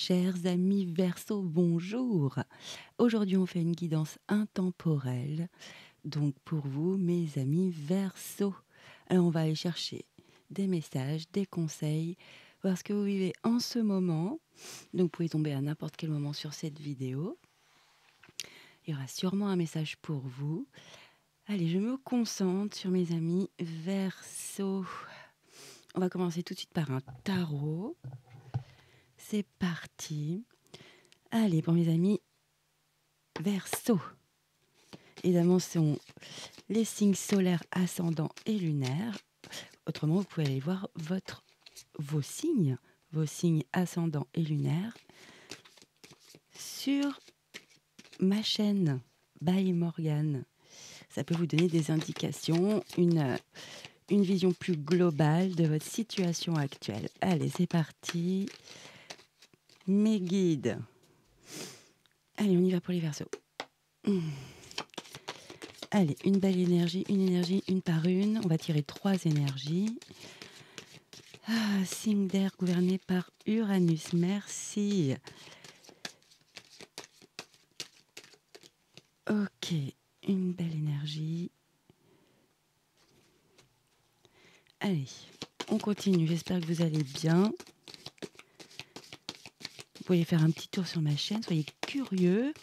Chers amis Verseau, bonjour. Aujourd'hui, on fait une guidance intemporelle. Donc, pour vous, mes amis Verseau. Alors, on va aller chercher des messages, des conseils, voir ce que vous vivez en ce moment. Donc, vous pouvez tomber à n'importe quel moment sur cette vidéo. Il y aura sûrement un message pour vous. Allez, je me concentre sur mes amis Verseau. On va commencer tout de suite par un tarot. C'est parti. Allez, pour mes amis Verseau. Évidemment, ce sont les signes solaires, ascendants et lunaires. Autrement, vous pouvez aller voir vos signes ascendants et lunaires sur ma chaîne by Morgane. Ça peut vous donner des indications, une vision plus globale de votre situation actuelle. Allez, c'est parti. Mes guides. Allez, on y va pour les Verseaux. Allez, une belle énergie, une par une. On va tirer 3 énergies. Signe d'air gouverné par Uranus, merci. Ok, une belle énergie. Allez, on continue, j'espère que vous allez bien. Vous pouvez faire un petit tour sur ma chaîne, soyez curieux.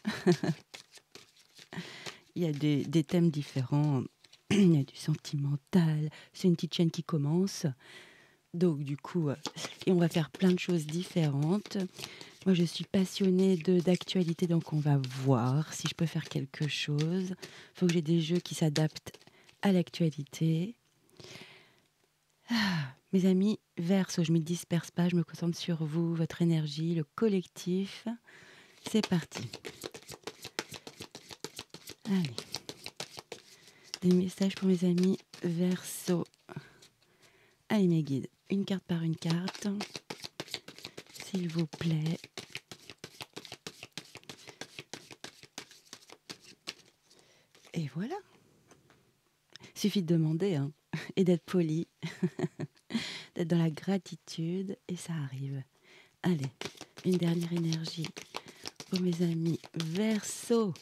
Il y a des thèmes différents, il y a du sentimental, c'est une petite chaîne qui commence. Donc du coup, et on va faire plein de choses différentes. Moi, je suis passionnée d'actualité, donc on va voir si je peux faire quelque chose. Il faut que j'ai des jeux qui s'adaptent à l'actualité. Mes amis Verseau, je ne me disperse pas, je me concentre sur vous, votre énergie, le collectif. C'est parti. Allez. Des messages pour mes amis Verseau. Allez mes guides, une carte par une carte. S'il vous plaît. Et voilà. Suffit de demander, hein, et d'être poli, d'être dans la gratitude, et ça arrive. Allez, une dernière énergie pour mes amis Verseau.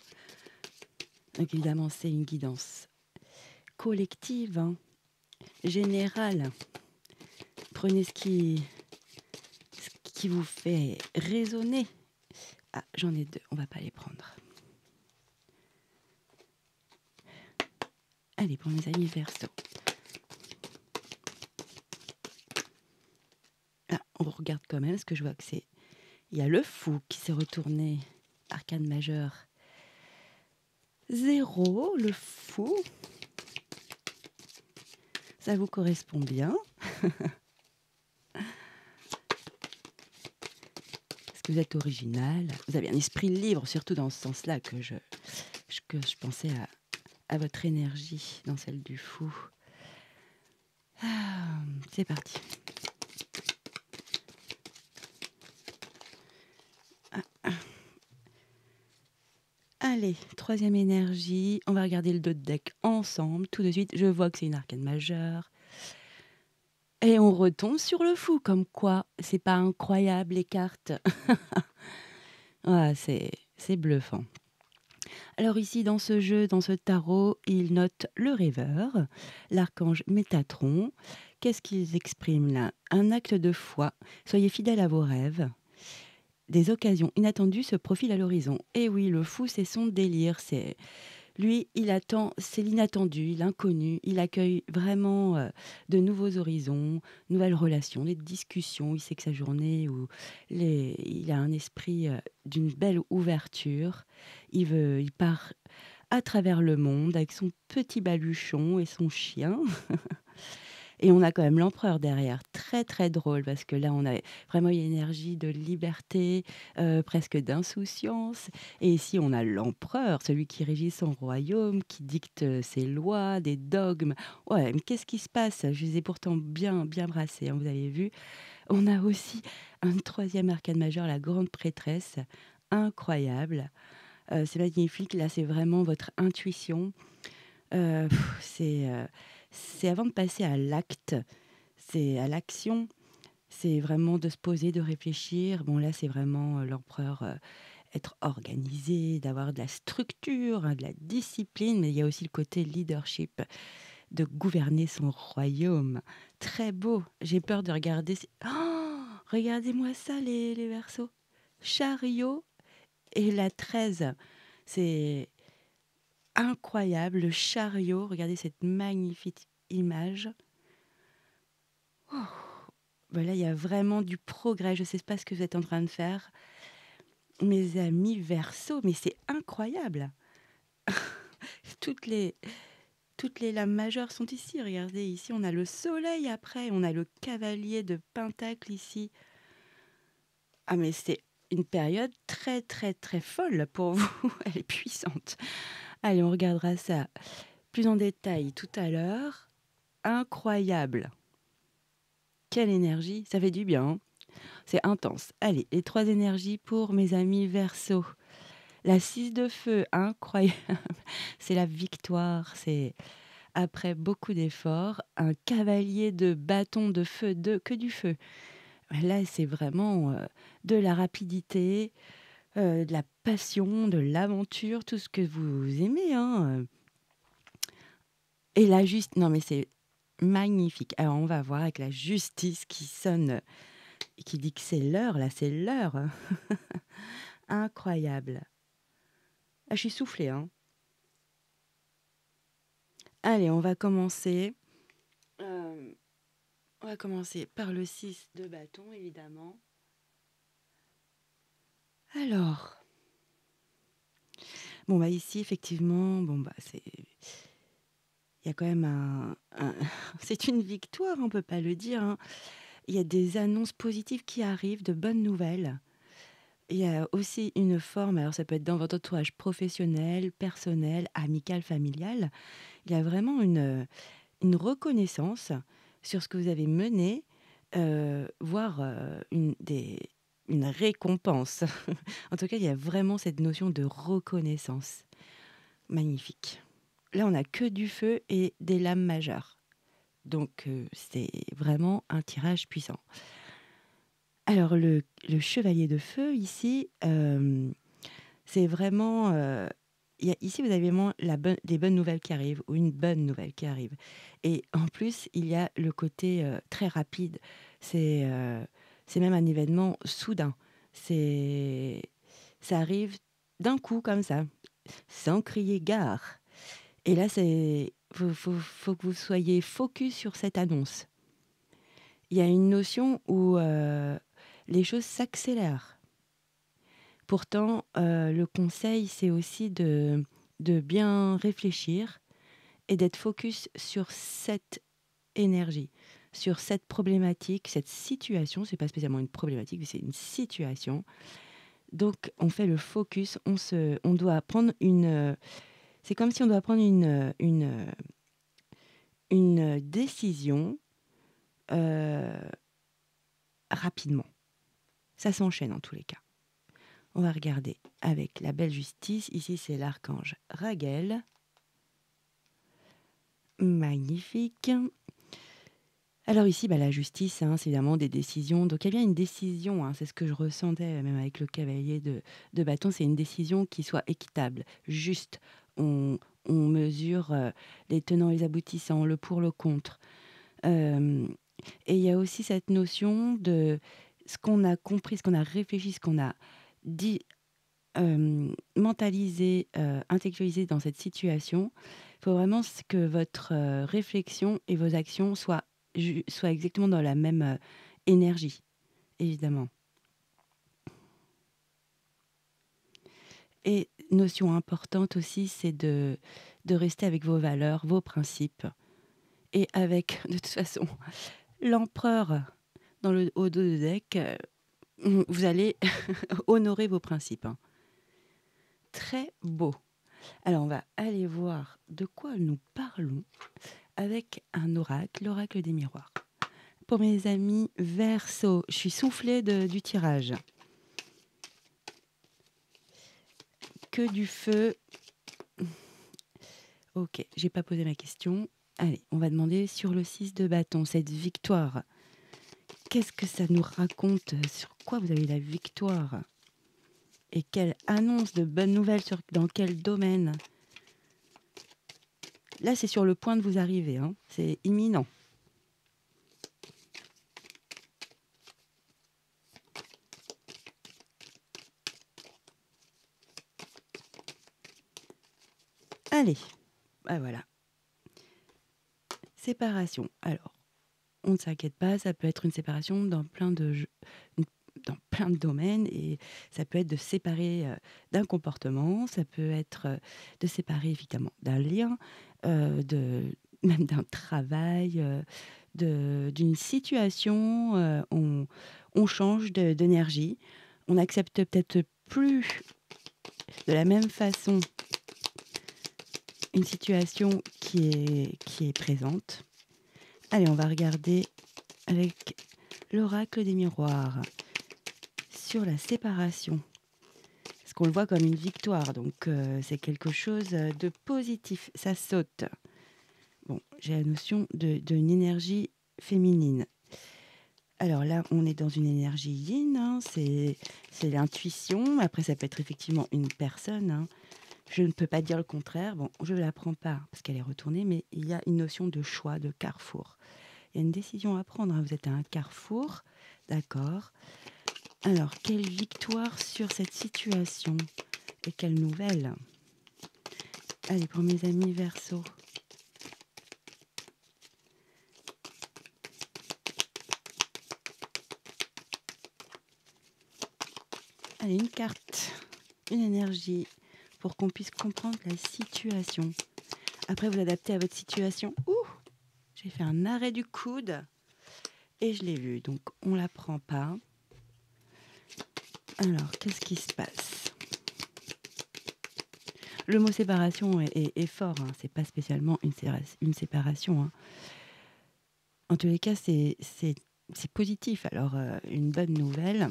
Donc évidemment, c'est une guidance collective, hein, générale. Prenez ce qui vous fait résonner. Ah, j'en ai 2, on va pas les prendre. Allez, pour mes amis Verseau. Ah, on regarde quand même, parce que je vois que c'est... Il y a le fou qui s'est retourné, arcane majeur. 0, le fou. Ça vous correspond bien. Parce que vous êtes original. Vous avez un esprit libre, surtout dans ce sens-là que je pensais à votre énergie dans celle du fou. C'est parti. Allez, 3e énergie. On va regarder le dos de deck ensemble. Tout de suite, je vois que c'est une arcane majeure. Et on retombe sur le fou, comme quoi c'est pas incroyable les cartes. C'est bluffant. Alors ici, dans ce jeu, dans ce tarot, il note le rêveur, l'archange Métatron. Qu'est-ce qu'ils expriment là? Un acte de foi. Soyez fidèles à vos rêves. Des occasions inattendues se profilent à l'horizon. Et oui, le fou, c'est son délire. Lui, il attend, c'est l'inattendu, l'inconnu. Il accueille vraiment de nouveaux horizons, nouvelles relations, des discussions. Il sait que sa journée, il a un esprit d'une belle ouverture. Il part à travers le monde avec son petit baluchon et son chien. Et on a quand même l'empereur derrière, très très drôle, parce que là on a vraiment une énergie de liberté, presque d'insouciance. Et ici on a l'empereur, celui qui régit son royaume, qui dicte ses lois, des dogmes. Ouais, mais qu'est-ce qui se passe? Je les ai pourtant bien bien brassés, hein, vous avez vu. On a aussi un 3e arcane majeur, la grande prêtresse, incroyable. C'est magnifique, là c'est vraiment votre intuition. Heu, c'est avant de passer à l'acte, c'est à l'action, C'est vraiment de se poser, de réfléchir. Bon, là, c'est vraiment l'empereur, être organisé, d'avoir de la structure, hein, de la discipline, mais il y a aussi le côté leadership, de gouverner son royaume. Très beau. J'ai peur de regarder. Oh, regardez-moi ça, les Verseaux. Chariot et la 13. C'est incroyable. Le chariot, regardez cette magnifique image. Ben là, il y a vraiment du progrès. Je ne sais pas ce que vous êtes en train de faire. Mes amis Verseaux, mais c'est incroyable. Toutes les, toutes les lames majeures sont ici. Regardez, ici, on a le soleil après. On a le cavalier de Pentacle ici. Ah, mais c'est une période très, très, très folle pour vous. Elle est puissante. Allez, on regardera ça plus en détail tout à l'heure. Incroyable. Quelle énergie. Ça fait du bien, hein. C'est intense. Allez, les 3 énergies pour mes amis Verseaux. La 6 de feu, incroyable. C'est la victoire. C'est après beaucoup d'efforts. Un cavalier de bâton de feu, que du feu. Là, c'est vraiment de la rapidité, de la passion, de l'aventure, tout ce que vous aimez, hein. Et la juste, non mais c'est magnifique. Alors on va voir avec la justice qui sonne et qui dit que c'est l'heure, là c'est l'heure. Incroyable. Ah, je suis soufflée, hein. Allez, on va commencer. Euh, on va commencer par le 6 de bâton, évidemment. Alors, bon bah ici effectivement, bon bah c'est, il y a quand même c'est une victoire, on peut pas le dire, hein. Il y a des annonces positives qui arrivent, de bonnes nouvelles. Il y a aussi une forme, alors ça peut être dans votre entourage professionnel, personnel, amical, familial. Il y a vraiment une reconnaissance sur ce que vous avez mené, voire une récompense. En tout cas, il y a vraiment cette notion de reconnaissance. Magnifique. Là, on n'a que du feu et des lames majeures. Donc, c'est vraiment un tirage puissant. Alors, le chevalier de feu, ici, c'est vraiment... ici, vous avez vraiment des bonnes nouvelles qui arrivent, ou une bonne nouvelle qui arrive. Et en plus, il y a le côté très rapide. C'est même un événement soudain. C'est, ça arrive d'un coup, comme ça, sans crier gare. Et là, faut que vous soyez focus sur cette annonce. Il y a une notion où les choses s'accélèrent. Pourtant, le conseil, c'est aussi de bien réfléchir et d'être focus sur cette énergie, sur cette problématique, cette situation. C'est pas spécialement une problématique, mais c'est une situation. Donc, on fait le focus. On doit prendre c'est comme si on doit prendre une décision euh, rapidement. Ça s'enchaîne en tous les cas. On va regarder avec la belle justice. Ici, c'est l'archange Raguel. Magnifique. Alors ici, bah, la justice, hein, c'est évidemment des décisions. Donc il y a bien une décision, hein, c'est ce que je ressentais même avec le cavalier de bâton, c'est une décision qui soit équitable, juste. On mesure les tenants et les aboutissants, le pour, le contre. Euh, et il y a aussi cette notion de ce qu'on a compris, ce qu'on a réfléchi, ce qu'on a dit, mentalisé, intellectualisé dans cette situation. Il faut vraiment que votre réflexion et vos actions soient exactement dans la même énergie, évidemment. Et notion importante aussi, c'est de rester avec vos valeurs, vos principes. Et avec, de toute façon, l'empereur au dos de deck, vous allez honorer vos principes, hein. Très beau. Alors, on va aller voir de quoi nous parlons avec un oracle, l'oracle des miroirs. Pour mes amis Verseau, je suis soufflée du tirage. Que du feu. Ok, j'ai pas posé ma question. Allez, on va demander sur le 6 de bâton, cette victoire Qu'est-ce que ça nous raconte? Sur quoi vous avez la victoire? Et quelle annonce de bonnes nouvelles dans quel domaine? Là, c'est sur le point de vous arriver, hein, c'est imminent. Allez, bah voilà. Séparation. Alors, on ne s'inquiète pas, ça peut être une séparation dans plein de domaines et ça peut être de séparer d'un comportement, ça peut être de séparer évidemment d'un lien, même d'un travail, d'une situation. On change d'énergie, on accepte peut-être plus de la même façon une situation qui est présente. Allez, on va regarder avec l'oracle des miroirs sur la séparation. Parce qu'on le voit comme une victoire, donc c'est quelque chose de positif. Ça saute. Bon, j'ai la notion d'une énergie féminine. Alors là, on est dans une énergie yin, hein, c'est l'intuition. Après, ça peut être effectivement une personne, hein. Je ne peux pas dire le contraire. Bon, je ne la prends pas parce qu'elle est retournée, mais il y a une notion de choix, de carrefour. Il y a une décision à prendre, hein. Vous êtes à un carrefour, d'accord. Alors, quelle victoire sur cette situation? Et quelle nouvelle? Allez, pour mes amis Verseau. Allez, une carte, une énergie pour qu'on puisse comprendre la situation. Après, vous adaptez à votre situation. Ouh, j'ai fait un arrêt du coude et je l'ai vu. Donc, on ne la prend pas. Alors, qu'est-ce qui se passe? Le mot séparation est fort, hein. C'est pas spécialement une séparation, hein. En tous les cas, c'est positif. Alors, une bonne nouvelle.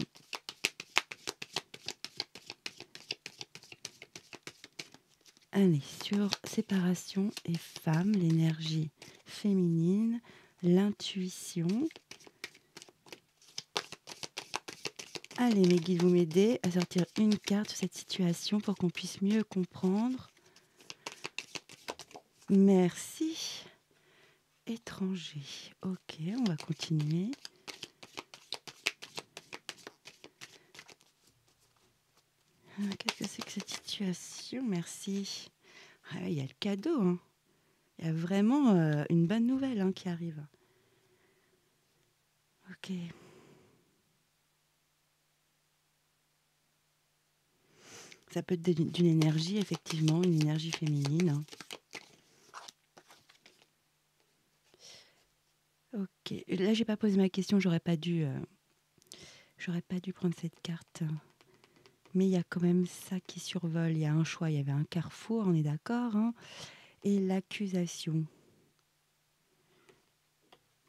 Allez, sur séparation et femme, l'énergie féminine, l'intuition. Allez, mes guides, vous m'aidez à sortir une carte sur cette situation pour qu'on puisse mieux comprendre. Merci. Étranger. Ok, on va continuer. Qu'est-ce que c'est que cette situation? Merci. Ah, il y a le cadeau, hein. Il y a vraiment une bonne nouvelle, hein, qui arrive. Ok. Ça peut être d'une énergie, effectivement, une énergie féminine, hein. Ok. Là, j'ai pas posé ma question. J'aurais pas dû prendre cette carte. Mais il y a quand même ça qui survole. Il y a un choix. Il y avait un carrefour, on est d'accord, hein. Et l'accusation.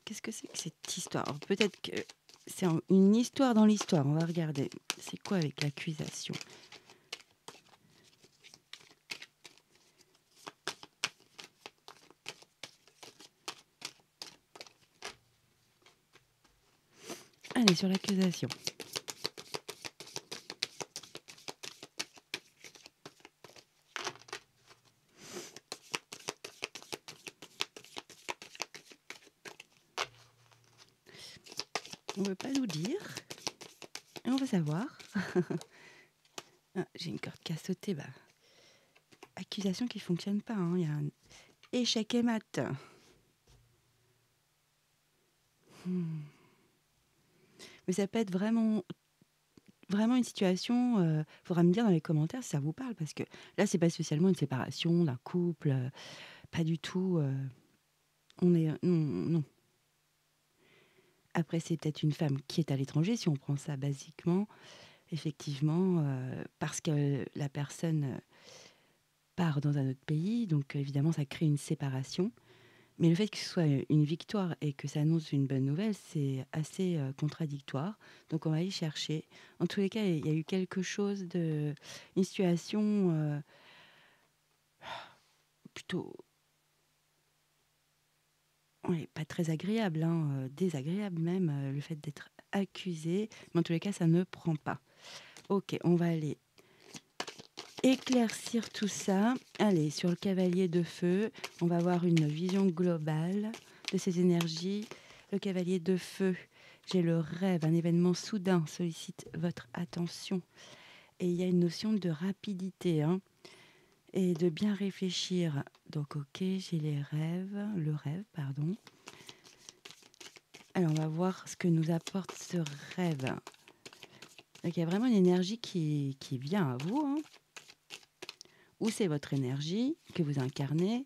Qu'est-ce que c'est que cette histoire? Alors, peut-être que c'est une histoire dans l'histoire. On va regarder. C'est quoi avec l'accusation? Allez, sur l'accusation. On ne veut pas nous dire. Et on va savoir. Ah, j'ai une corde qui a sauté. Bah. Accusation qui ne fonctionne pas, hein. Il y a un échec et mat. Mais ça peut être vraiment une situation. Faudra me dire dans les commentaires si ça vous parle, parce que là, c'est pas spécialement une séparation d'un couple. Pas du tout. On est non, non. Après, c'est peut-être une femme qui est à l'étranger, si on prend ça basiquement, effectivement, parce que la personne part dans un autre pays, donc évidemment, ça crée une séparation. Mais le fait que ce soit une victoire et que ça annonce une bonne nouvelle, c'est assez contradictoire. Donc on va y chercher. En tous les cas, il y a eu quelque chose une situation plutôt Ouais, pas très agréable, hein, désagréable même, le fait d'être accusé, mais en tous les cas, ça ne prend pas. OK, on va aller éclaircir tout ça. Allez, sur le cavalier de feu, on va avoir une vision globale de ces énergies. Le cavalier de feu, j'ai le rêve, un événement soudain sollicite votre attention. Et il y a une notion de rapidité, hein, et de bien réfléchir. Donc, OK, j'ai le rêve, pardon. Alors, on va voir ce que nous apporte ce rêve. Donc, il y a vraiment une énergie qui vient à vous, hein. Ou c'est votre énergie que vous incarnez,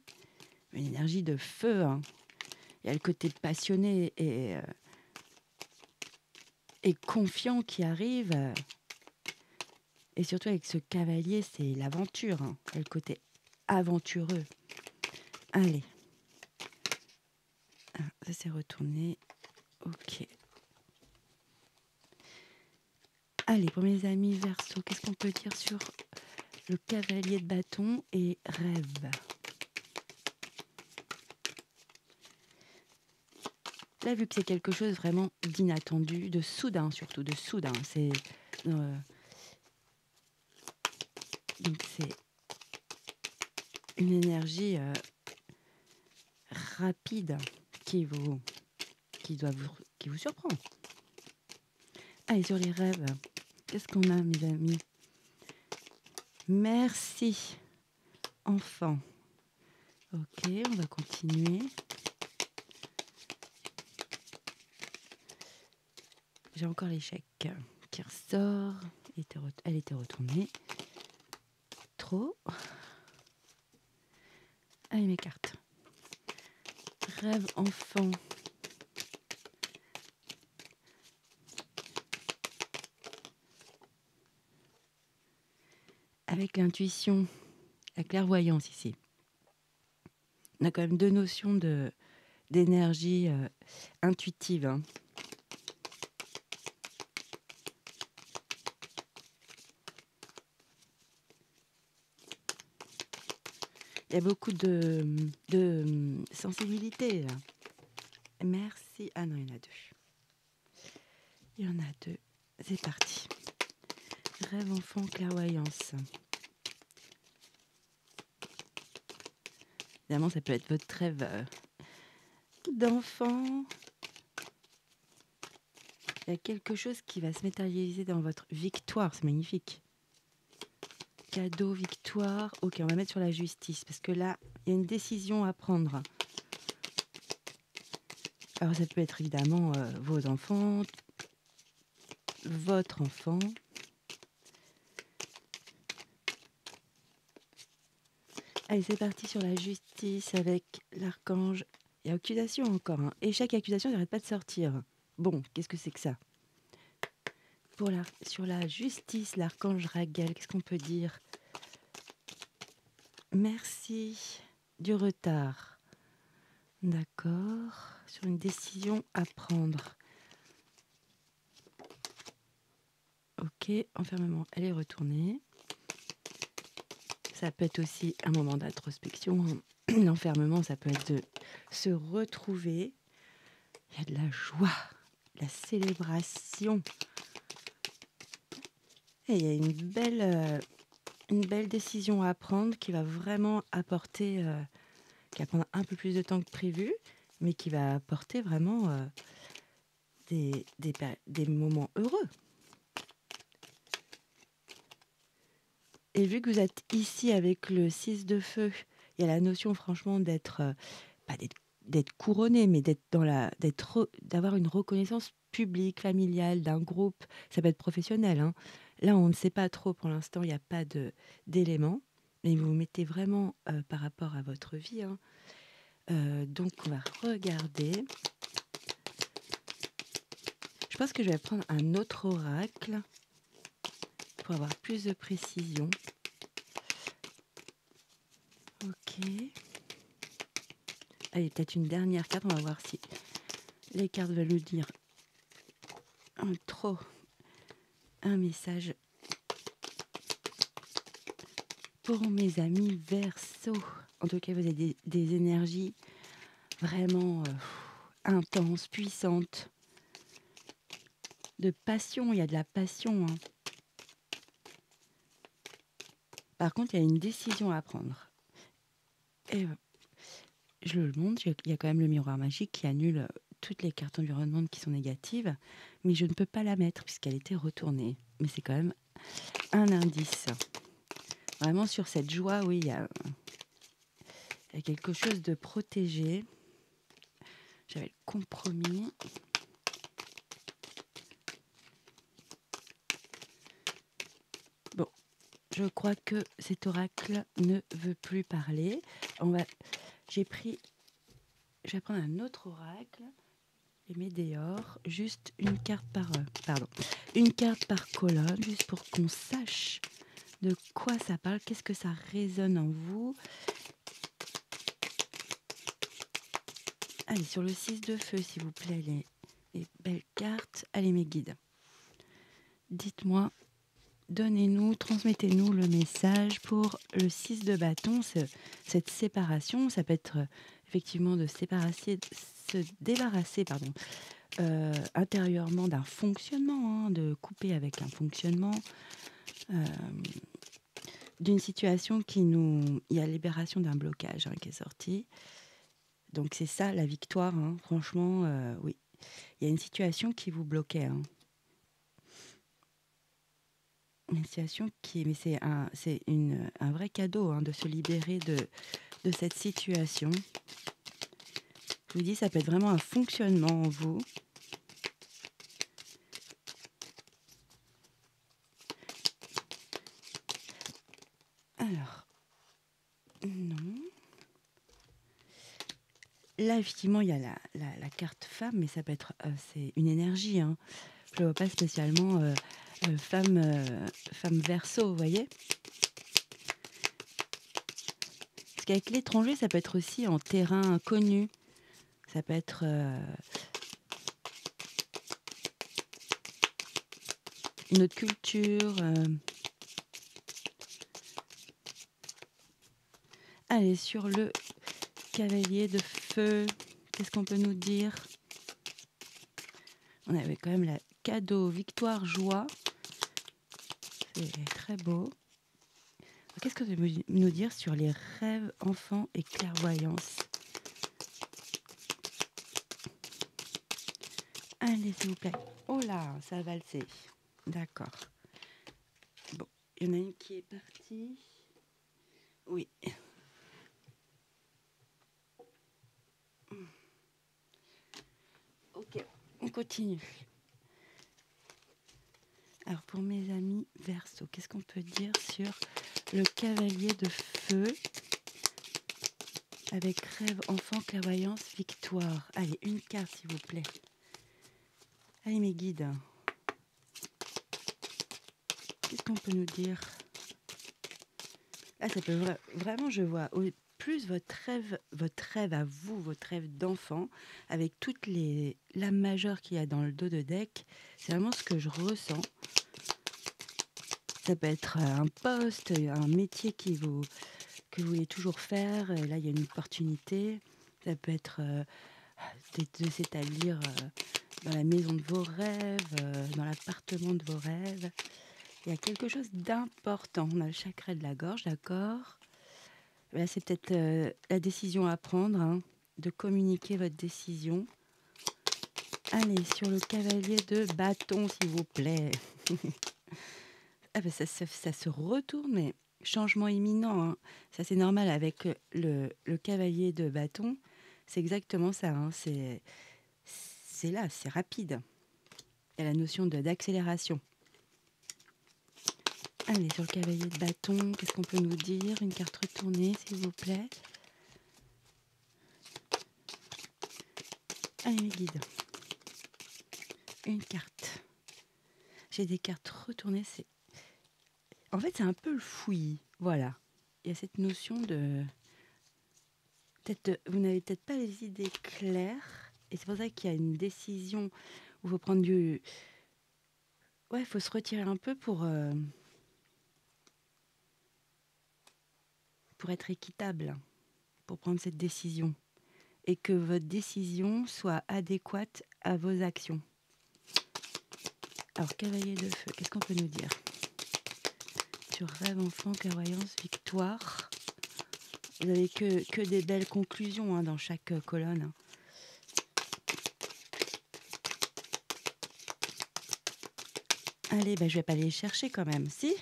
une énergie de feu, hein. Il y a le côté passionné et confiant qui arrive. Et surtout avec ce cavalier, c'est l'aventure, hein. Il y a le côté aventureux. Allez. Ah, ça s'est retourné. OK. Allez, pour mes amis Verseau, qu'est-ce qu'on peut dire sur le cavalier de bâton et rêve? Là, vu que c'est quelque chose vraiment d'inattendu, de soudain surtout, de soudain, euh, donc c'est une énergie rapide qui vous, qui vous surprend. Allez, sur les rêves, qu'est-ce qu'on a, mes amis? Merci, enfant. OK, on va continuer. J'ai encore l'échec qui ressort. Elle était retournée. Trop. Allez, mes cartes. Rêve enfant. Avec l'intuition, la clairvoyance ici. On a quand même deux notions d'énergie intuitive, hein. Il y a beaucoup de sensibilité, là. Merci. Ah non, il y en a deux. Il y en a deux. C'est parti. Rêve enfant, clairvoyance. Évidemment, ça peut être votre rêve d'enfant. Il y a quelque chose qui va se matérialiser dans votre victoire. C'est magnifique. Cadeau, victoire. Ok, on va mettre sur la justice parce que là, il y a une décision à prendre. Alors, ça peut être évidemment vos enfants, votre enfant. Allez, c'est parti sur la justice avec l'archange. Il y a accusation encore, hein. Et chaque accusation n'arrête pas de sortir. Bon, qu'est-ce que c'est que ça? Sur la justice, l'archange Raguel, qu'est-ce qu'on peut dire? Merci du retard. D'accord. Sur une décision à prendre. Ok, enfermement, elle est retournée. Ça peut être aussi un moment d'introspection. L'enfermement, ça peut être de se retrouver. Il y a de la joie, de la célébration. Et il y a une belle décision à prendre qui va vraiment apporter, qui va prendre un peu plus de temps que prévu, mais qui va apporter vraiment des moments heureux. Et vu que vous êtes ici avec le 6 de feu, il y a la notion franchement d'être, pas d'être couronné, mais d'avoir une reconnaissance publique, familiale, d'un groupe. Ça peut être professionnel, hein. Là, on ne sait pas trop pour l'instant, il n'y a pas d'éléments, mais vous vous mettez vraiment par rapport à votre vie, hein. Donc, on va regarder. Je pense que je vais prendre un autre oracle pour avoir plus de précision. Ok. Allez, peut-être une dernière carte. On va voir si les cartes veulent nous dire un message pour mes amis Verseau. En tout cas, vous avez des énergies vraiment intense, puissante, de passion. Il y a de la passion, hein. Par contre, il y a une décision à prendre. Et je le montre, il y a quand même le miroir magique qui annule toutes les cartes environnement qui sont négatives, mais je ne peux pas la mettre puisqu'elle était retournée. Mais c'est quand même un indice. Vraiment sur cette joie, oui, il y a quelque chose de protégé. J'avais le compromis. Bon, je crois que cet oracle ne veut plus parler. Je vais prendre un autre oracle. Les Médéors, juste une carte une carte par colonne, juste pour qu'on sache de quoi ça parle, qu'est-ce que ça résonne en vous. Allez, sur le 6 de feu, s'il vous plaît, les belles cartes. Allez, mes guides. Dites-moi, donnez-nous, transmettez-nous le message pour le 6 de bâton, cette séparation. Ça peut être effectivement de se débarrasser, intérieurement d'un fonctionnement, hein, de couper avec un fonctionnement, d'une situation il y a libération d'un blocage, hein, qui est sorti. Donc c'est ça la victoire, hein. Franchement, oui. Il y a une situation qui vous bloquait, hein. Une situation mais c'est un vrai cadeau, hein, de se libérer de cette situation. Je vous dis, ça peut être vraiment un fonctionnement en vous. Alors, non. Là, effectivement, il y a la carte femme, mais ça peut être, c'est une énergie, hein. Je ne vois pas spécialement femme verso, vous voyez. Parce qu'avec l'étranger, ça peut être aussi en terrain inconnu. Ça peut être une autre culture. Allez, sur le cavalier de feu, qu'est-ce qu'on peut nous dire? On avait quand même la cadeau, victoire, joie. C'est très beau. Qu'est-ce que vous pouvez nous dire sur les rêves, enfants et clairvoyance? Allez, s'il vous plaît. Oh là, ça a valsé. D'accord. Bon, il y en a une qui est partie. Oui. Ok, on continue. Alors, pour mes amis Verseau, qu'est-ce qu'on peut dire sur le cavalier de feu avec rêve, enfant, clairvoyance, victoire? Allez, une carte, s'il vous plaît. Allez, mes guides. Qu'est-ce qu'on peut nous dire? Là, ça peut vraiment, je vois plus votre rêve à vous, votre rêve d'enfant, avec toutes les lames majeures qu'il y a dans le dos de deck. C'est vraiment ce que je ressens. Ça peut être un poste, un métier que vous voulez toujours faire. Là, il y a une opportunité. Ça peut être de s'établir dans la maison de vos rêves, dans l'appartement de vos rêves. Il y a quelque chose d'important. On a le chakra de la gorge, d'accord. Là, c'est peut-être la décision à prendre, hein, de communiquer votre décision. Allez, sur le cavalier de bâton, s'il vous plaît. Ah ben ça se retourne, mais changement imminent, hein. Ça, c'est normal avec le cavalier de bâton. C'est exactement ça, hein. C'est là, c'est rapide. Il y a la notion d'accélération. Allez, sur le cavalier de bâton, qu'est-ce qu'on peut nous dire? Une carte retournée, s'il vous plaît. Allez, mes guides. Une carte. J'ai des cartes retournées. En fait, c'est un peu le fouillis. Voilà. Il y a cette notion de... Vous n'avez peut-être pas les idées claires. Et c'est pour ça qu'il y a une décision où il faut prendre du... Ouais, il faut se retirer un peu pour être équitable, pour prendre cette décision. et que votre décision soit adéquate à vos actions. Alors, cavalier de feu, qu'est-ce qu'on peut nous dire sur rêve, enfant, clairvoyance, victoire? Vous n'avez que des belles conclusions hein, dans chaque colonne. Hein. Allez, bah, je vais pas aller les chercher quand même. Si,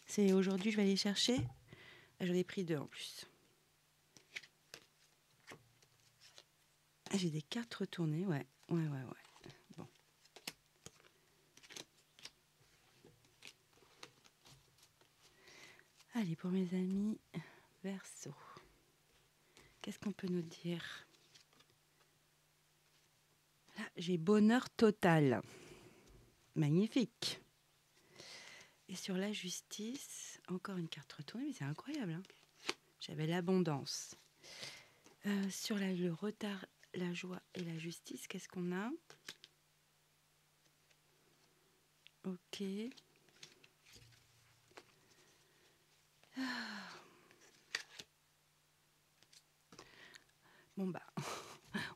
c'est aujourd'hui je vais aller les chercher. Ah, j'en ai pris 2 en plus. Ah, j'ai des cartes retournées, ouais. Ouais. Bon. Allez, pour mes amis Verseau, qu'est-ce qu'on peut nous dire? Là, j'ai bonheur total. Magnifique. Et sur la justice, encore une carte retournée, mais c'est incroyable. Hein. J'avais l'abondance. Sur le retard, la joie et la justice, qu'est-ce qu'on a? Ok. Bon bah,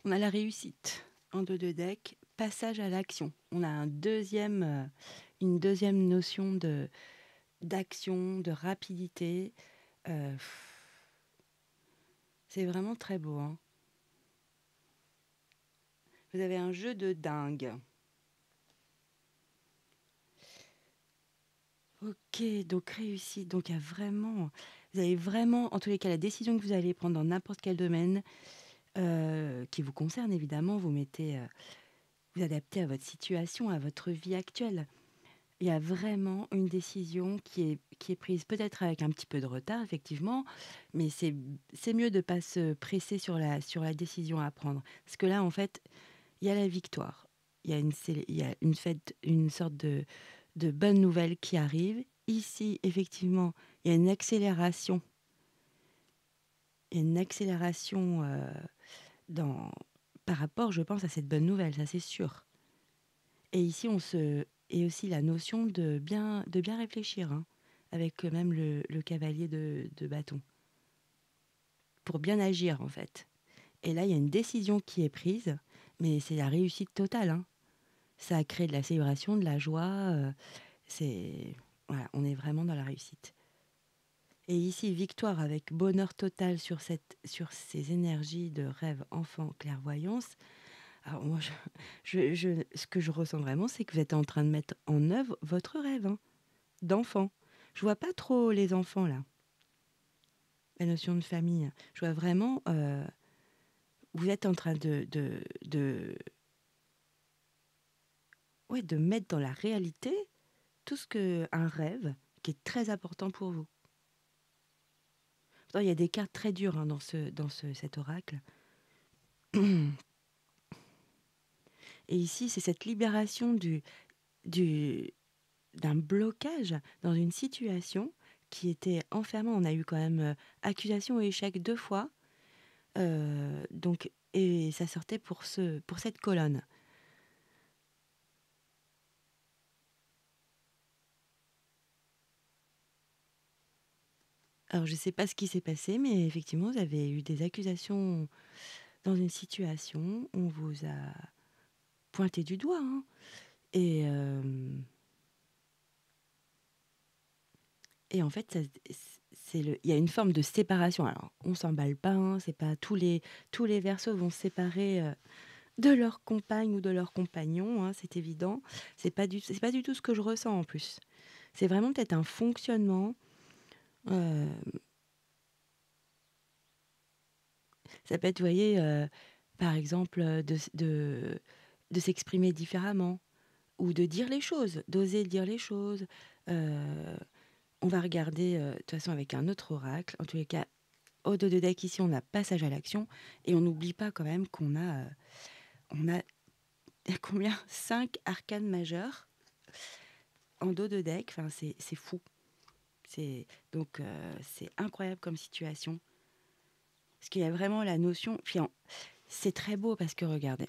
on a la réussite en dos de deck, passage à l'action. On a une deuxième notion d'action, de rapidité. Euh, c'est vraiment très beau. Hein. Vous avez un jeu de dingue. Ok, donc réussite. Donc vous avez vraiment, en tous les cas, la décision que vous allez prendre dans n'importe quel domaine qui vous concerne évidemment, vous adaptez à votre situation, à votre vie actuelle. Il y a vraiment une décision qui est prise peut-être avec un petit peu de retard, effectivement, mais c'est mieux de ne pas se presser sur la décision à prendre. Parce que là, en fait, il y a la victoire. Il y a une fête, une sorte de bonne nouvelle qui arrive. Ici, effectivement, il y a une accélération. Il y a une accélération dans, par rapport, je pense, à cette bonne nouvelle, ça c'est sûr. Et ici, et aussi la notion de bien réfléchir, hein, avec même le cavalier de bâton, pour bien agir en fait. Et là, il y a une décision qui est prise, mais c'est la réussite totale. Hein. Ça a créé de la célébration, de la joie. Voilà, on est vraiment dans la réussite. Et ici, victoire avec bonheur total sur ces énergies de rêve, enfant, clairvoyance. Alors moi, ce que je ressens vraiment, c'est que vous êtes en train de mettre en œuvre votre rêve hein, d'enfant. Je vois pas trop les enfants là, la notion de famille. Je vois vraiment, vous êtes en train ouais, de mettre dans la réalité tout ce que un rêve qui est très important pour vous. Pourtant, il y a des cartes très dures hein, cet oracle. Et ici, c'est cette libération du, d'un blocage dans une situation qui était enfermée. On a eu quand même accusation et échec 2 fois. Donc, et ça sortait pour cette colonne. Alors, je ne sais pas ce qui s'est passé, mais effectivement, vous avez eu des accusations dans une situation. On vous a pointé du doigt. Hein, et en fait, il y a une forme de séparation. Alors, on s'emballe pas. Hein, c'est pas tous les versos vont se séparer de leur compagne ou de leur compagnon. Hein, c'est évident. C'est pas du tout ce que je ressens en plus. C'est vraiment peut-être un fonctionnement. euh, Ça peut être, vous voyez, par exemple, de s'exprimer différemment ou de dire les choses, d'oser dire les choses. Euh, on va regarder, de toute façon, avec un autre oracle. En tous les cas, au dos de deck, ici, on a passage à l'action. Et on n'oublie pas quand même on a combien 5 arcanes majeures en dos de deck. Enfin, c'est fou. Donc, c'est incroyable comme situation. Parce qu'il y a vraiment la notion... Puis, c'est très beau parce que, regardez,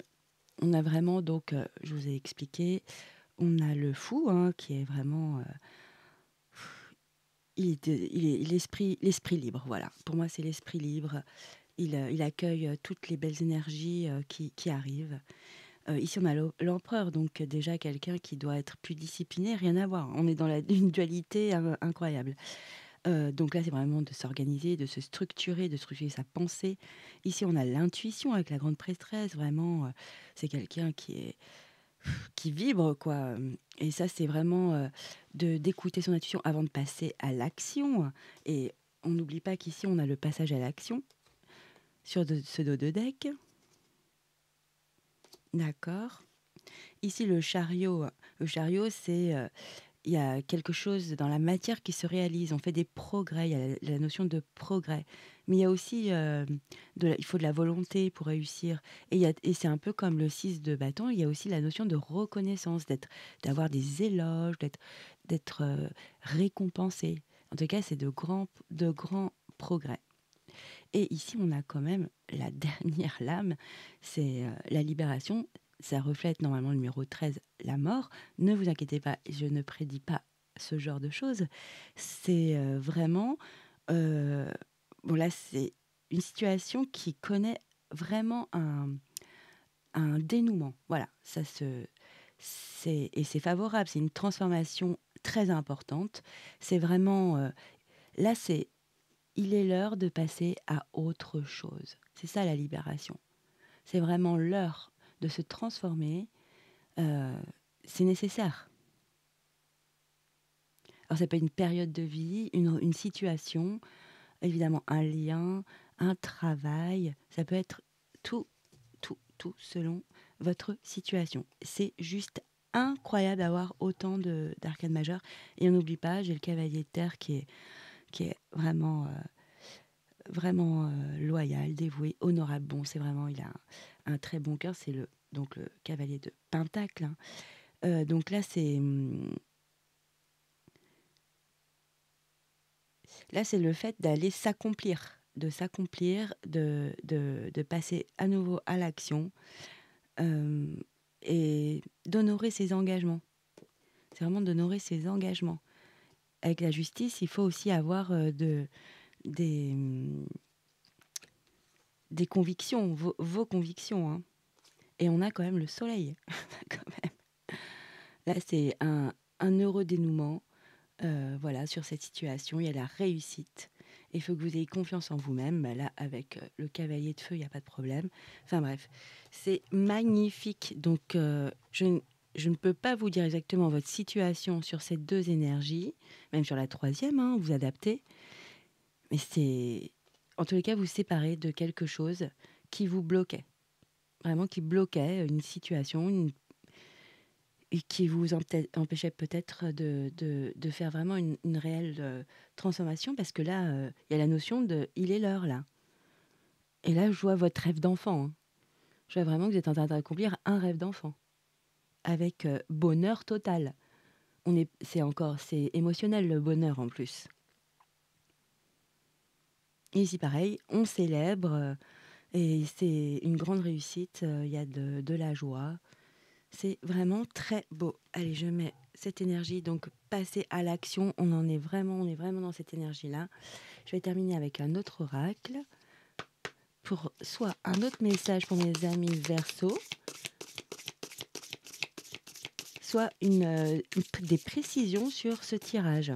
on a vraiment, donc, je vous ai expliqué, on a le fou, hein, qui est vraiment... il est l'esprit libre, voilà. Pour moi, c'est l'esprit libre. Il accueille toutes les belles énergies qui arrivent. Ici, on a l'empereur, donc déjà quelqu'un qui doit être plus discipliné, rien à voir. On est dans une dualité incroyable. Donc là, c'est vraiment de s'organiser, de se structurer sa pensée. Ici, on a l'intuition avec la grande prêtresse, vraiment, c'est quelqu'un qui vibre, quoi. Et ça, c'est vraiment d'écouter son intuition avant de passer à l'action. Et on n'oublie pas qu'ici, on a le passage à l'action sur ce dos de deck. D'accord. Ici, le chariot, c'est il y a quelque chose dans la matière qui se réalise. On fait des progrès. Il y a la notion de progrès, mais il y a aussi il faut de la volonté pour réussir. Et c'est un peu comme le 6 de bâton. Il y a aussi la notion de reconnaissance, d'avoir des éloges, d'être récompensé. En tout cas, c'est de grands progrès. Et ici, on a quand même la dernière lame, c'est la libération. Ça reflète normalement le numéro 13, la mort. Ne vous inquiétez pas, je ne prédis pas ce genre de choses. C'est vraiment... euh, bon, là, c'est une situation qui connaît vraiment un dénouement. Voilà, et c'est favorable. C'est une transformation très importante. C'est vraiment... là, il est l'heure de passer à autre chose. C'est ça la libération. C'est vraiment l'heure de se transformer. Euh, c'est nécessaire. Alors ça peut être une période de vie, une situation, évidemment un lien, un travail. Ça peut être tout, tout selon votre situation. C'est juste incroyable d'avoir autant d'arcades majeures. Et on n'oublie pas, j'ai le cavalier de terre qui est vraiment... vraiment loyal, dévoué, honorable. Bon, c'est vraiment, il a un très bon cœur. C'est donc le cavalier de Pentacle. Hein. Donc là, c'est le fait d'aller s'accomplir, de passer à nouveau à l'action et d'honorer ses engagements. C'est vraiment d'honorer ses engagements. Avec la justice, il faut aussi avoir des, hum, des convictions, vos convictions. Hein. Et on a quand même le soleil. Quand même. Là, c'est un heureux dénouement. Voilà, sur cette situation, il y a la réussite. Il faut que vous ayez confiance en vous-même. Bah là, avec le cavalier de feu, il n'y a pas de problème. Enfin bref, c'est magnifique. Donc, je ne peux pas vous dire exactement votre situation sur ces deux énergies, même sur la troisième, hein, vous adaptez. Mais c'est, en tous les cas, vous séparez de quelque chose qui vous bloquait. Vraiment qui bloquait une situation, et qui vous empêchait peut-être de faire vraiment une réelle transformation, parce que là, il y a la notion de « il est l'heure » là. Et là, je vois votre rêve d'enfant. Hein. Je vois vraiment que vous êtes en train d'accomplir un rêve d'enfant, avec bonheur total. C'est émotionnel le bonheur en plus. Et ici, pareil, on célèbre, et c'est une grande réussite, il y a de la joie. C'est vraiment très beau. Allez, je mets cette énergie, donc passer à l'action. On est vraiment dans cette énergie-là. Je vais terminer avec un autre oracle pour soit un autre message pour mes amis Verseau, soit des précisions sur ce tirage.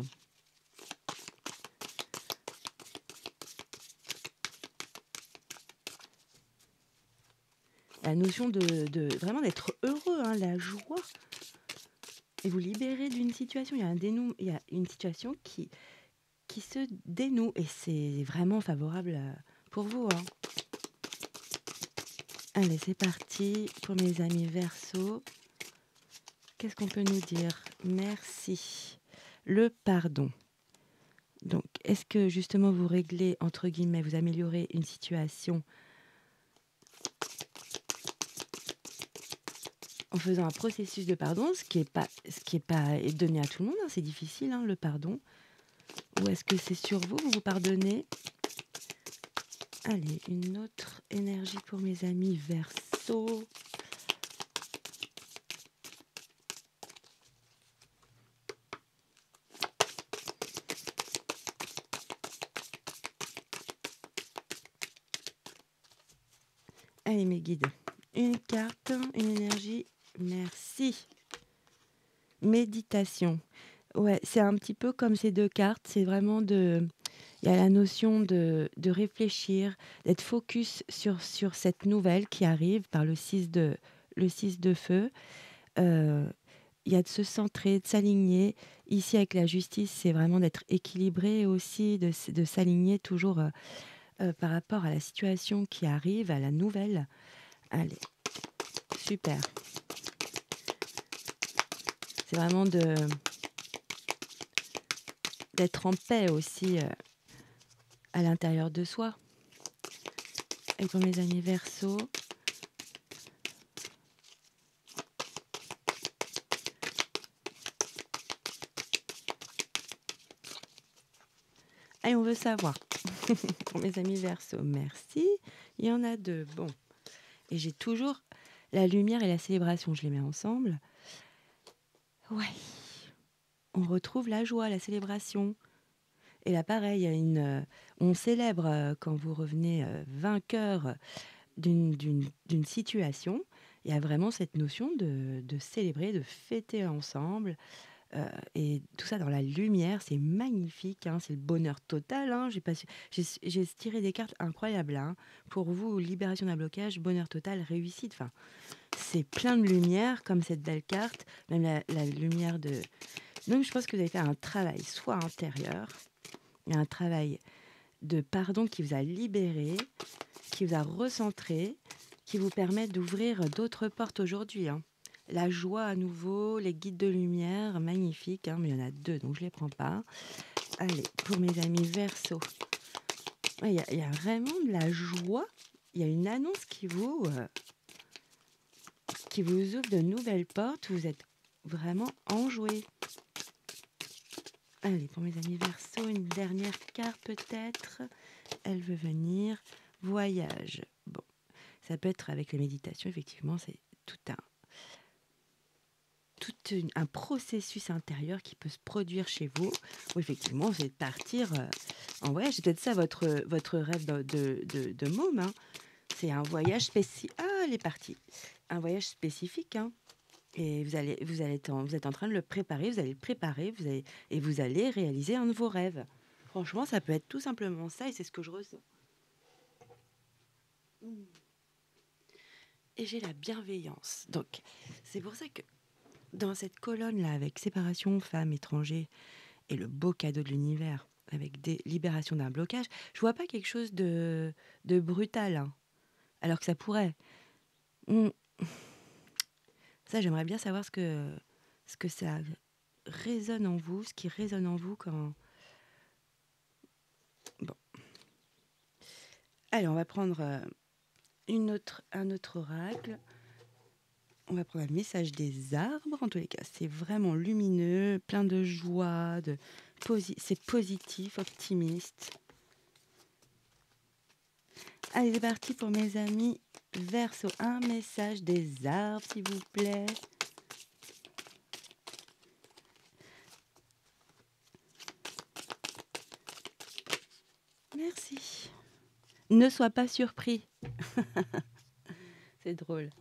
La notion de vraiment d'être heureux, hein, la joie, et vous libérer d'une situation. Il y a une situation qui se dénoue, et c'est vraiment favorable pour vous. Hein. Allez, c'est parti pour mes amis Verseau. Qu'est-ce qu'on peut nous dire? Merci. Le pardon. Donc, est-ce que justement vous réglez, entre guillemets, vous améliorez une situation en faisant un processus de pardon, ce qui est pas donné à tout le monde, hein, c'est difficile, hein, le pardon. Ou est-ce que c'est sur vous, vous pardonnez? Allez, une autre énergie pour mes amis Verseau. Allez, mes guides. Une carte, une énergie. Merci. Méditation. Ouais, c'est un petit peu comme ces 2 cartes. C'est vraiment de... Il y a la notion de réfléchir, d'être focus sur cette nouvelle qui arrive par le 6 de feu. Euh, il y a de se centrer, de s'aligner. Ici, avec la justice, c'est vraiment d'être équilibré aussi, de s'aligner toujours par rapport à la situation qui arrive, à la nouvelle. Allez, super. C'est vraiment d'être en paix aussi à l'intérieur de soi. Et pour mes amis Verseaux, allez, on veut savoir. Pour mes amis Verseaux, merci. Il y en a 2. Bon. Et j'ai toujours la lumière et la célébration. Je les mets ensemble. Ouais. On retrouve la joie, la célébration. Et là, pareil, il y a on célèbre quand vous revenez vainqueur d'une situation. Il y a vraiment cette notion de célébrer, de fêter ensemble. Et tout ça dans la lumière, c'est magnifique, hein, c'est le bonheur total. Hein, j'ai tiré des cartes incroyables. Hein. Pour vous, libération d'un blocage, bonheur total, réussite. Enfin, c'est plein de lumière, comme cette belle carte. Même la lumière de... Donc, je pense que vous avez fait un travail, soit intérieur, un travail de pardon qui vous a libéré, qui vous a recentré, qui vous permet d'ouvrir d'autres portes aujourd'hui. Hein. La joie à nouveau, les guides de lumière, magnifiques, hein, mais il y en a 2, donc je ne les prends pas. Allez, pour mes amis Verseaux, il y a vraiment de la joie. Il y a une annonce qui vous ouvre de nouvelles portes. Vous êtes vraiment enjoués. Allez, pour mes amis Verseaux, une dernière carte peut-être. Elle veut venir. Voyage. Bon, ça peut être avec la méditation, effectivement, c'est un processus intérieur qui peut se produire chez vous, où effectivement, vous allez partir en voyage. C'est peut-être ça votre rêve de môme. Hein. C'est un voyage spécifique. Ah, elle est partie. Un voyage spécifique. Hein. Et vous êtes en train de le préparer, vous allez le préparer, et vous allez réaliser un de vos rêves. Franchement, ça peut être tout simplement ça, et c'est ce que je ressens. Et j'ai la bienveillance. Donc, c'est pour ça que dans cette colonne-là, avec séparation, femmes, étrangers, et le beau cadeau de l'univers, avec des libérations d'un blocage, je vois pas quelque chose de brutal, hein, alors que ça pourrait. Mm. Ça, j'aimerais bien savoir ce que ça résonne en vous, ce qui résonne en vous quand... Bon. Allez, on va prendre un autre oracle. On va prendre un message des arbres. En tous les cas, c'est vraiment lumineux, plein de joie, c'est positif, optimiste. Allez, c'est parti pour mes amis Verseaux. Un message des arbres, s'il vous plaît. Merci. Ne sois pas surpris. C'est drôle.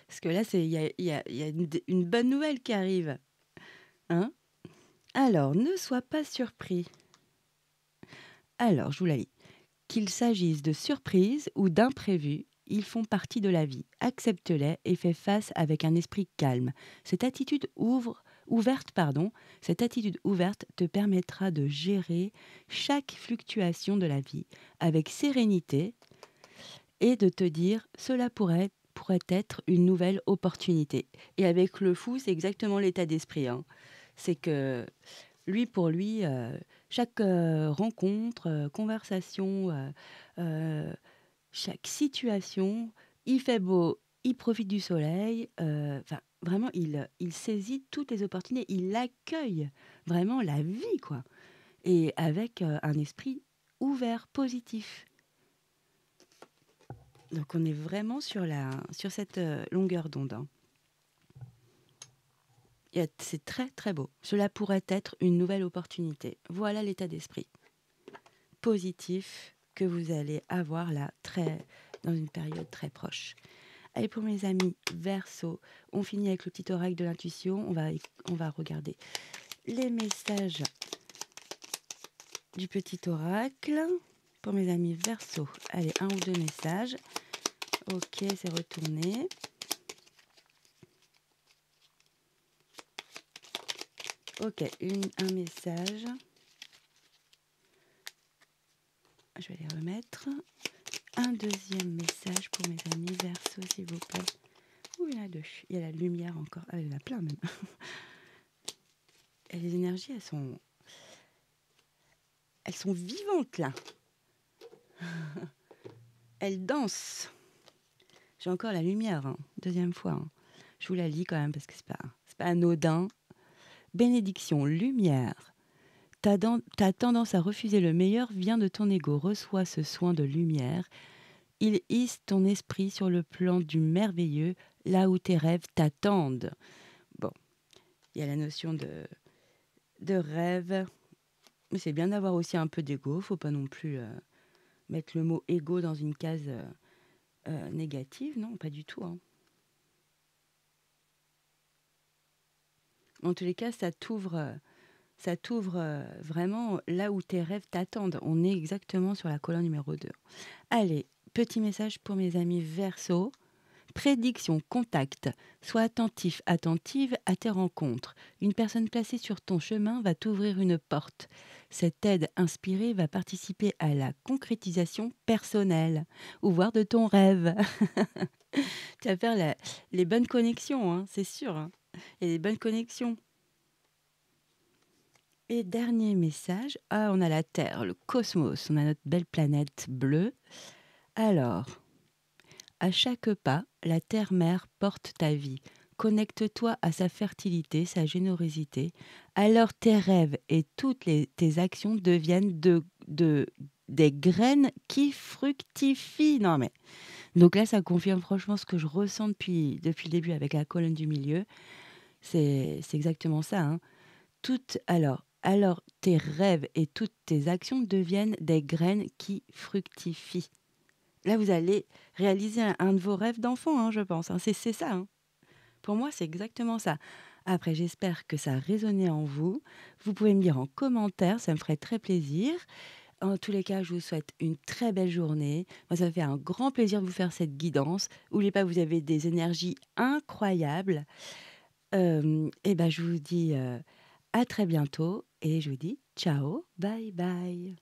Parce que là, il y a une bonne nouvelle qui arrive. Hein? Alors, ne sois pas surpris. Alors, je vous la lis. Qu'il s'agisse de surprises ou d'imprévus, ils font partie de la vie. Accepte-les et fais face avec un esprit calme. Cette attitude ouverte te permettra de gérer chaque fluctuation de la vie avec sérénité et de te dire cela pourrait être une nouvelle opportunité. Et avec le fou, c'est exactement l'état d'esprit. Hein. C'est que pour lui, chaque rencontre, conversation, chaque situation, il fait beau, il profite du soleil. Vraiment, il saisit toutes les opportunités. Il accueille vraiment la vie, quoi. Et avec un esprit ouvert, positif. Donc, on est vraiment sur cette longueur d'onde. Hein. C'est très, très beau. Cela pourrait être une nouvelle opportunité. Voilà l'état d'esprit. Positif que vous allez avoir là dans une période très proche. Allez, pour mes amis Verseau, on finit avec le petit oracle de l'intuition. On va regarder les messages du petit oracle. Pour mes amis Verseau, allez, 1 ou 2 messages. Ok, c'est retourné. Ok, un message. Je vais les remettre. Un deuxième message pour mes amis Verseau, s'il vous plaît. Ouh, il y en a 2. Il y a la lumière encore. Ah, il y en a plein même. Et les énergies, elles sont vivantes là. Elles dansent. J'ai encore la lumière, hein. Deuxième fois. Hein. Je vous la lis quand même parce que c'est pas anodin. Bénédiction, lumière. Ta tendance à refuser le meilleur vient de ton ego. Reçois ce soin de lumière. Il hisse ton esprit sur le plan du merveilleux, là où tes rêves t'attendent. Bon, il y a la notion de rêve. Mais c'est bien d'avoir aussi un peu d'ego. Faut pas non plus mettre le mot ego dans une case négative. Non, pas du tout. Hein. En tous les cas, ça t'ouvre vraiment là où tes rêves t'attendent. On est exactement sur la colonne numéro 2. Allez, petit message pour mes amis Verseau. Prédiction, contact. Sois attentif, attentive à tes rencontres. Une personne placée sur ton chemin va t'ouvrir une porte. Cette aide inspirée va participer à la concrétisation personnelle ou voire de ton rêve. Tu vas faire les bonnes connexions, hein, c'est sûr. Hein. Il y a des bonnes connexions. Et dernier message, on a la Terre, le cosmos, on a notre belle planète bleue. Alors, à chaque pas, la Terre-Mère porte ta vie. Connecte-toi à sa fertilité, sa générosité. Alors tes rêves et tes actions deviennent des graines qui fructifient. Non mais, donc là, ça confirme franchement ce que je ressens depuis le début avec la colonne du milieu. C'est exactement ça, hein. Alors, tes rêves et toutes tes actions deviennent des graines qui fructifient. Là, vous allez réaliser un de vos rêves d'enfant, hein, je pense. Hein. C'est ça. Hein. Pour moi, c'est exactement ça. Après, j'espère que ça a résonné en vous. Vous pouvez me dire en commentaire, ça me ferait très plaisir. En tous les cas, je vous souhaite une très belle journée. Moi, ça me fait un grand plaisir de vous faire cette guidance. N'oubliez pas, vous avez des énergies incroyables. Et ben, je vous dis à très bientôt et je vous dis ciao, bye bye.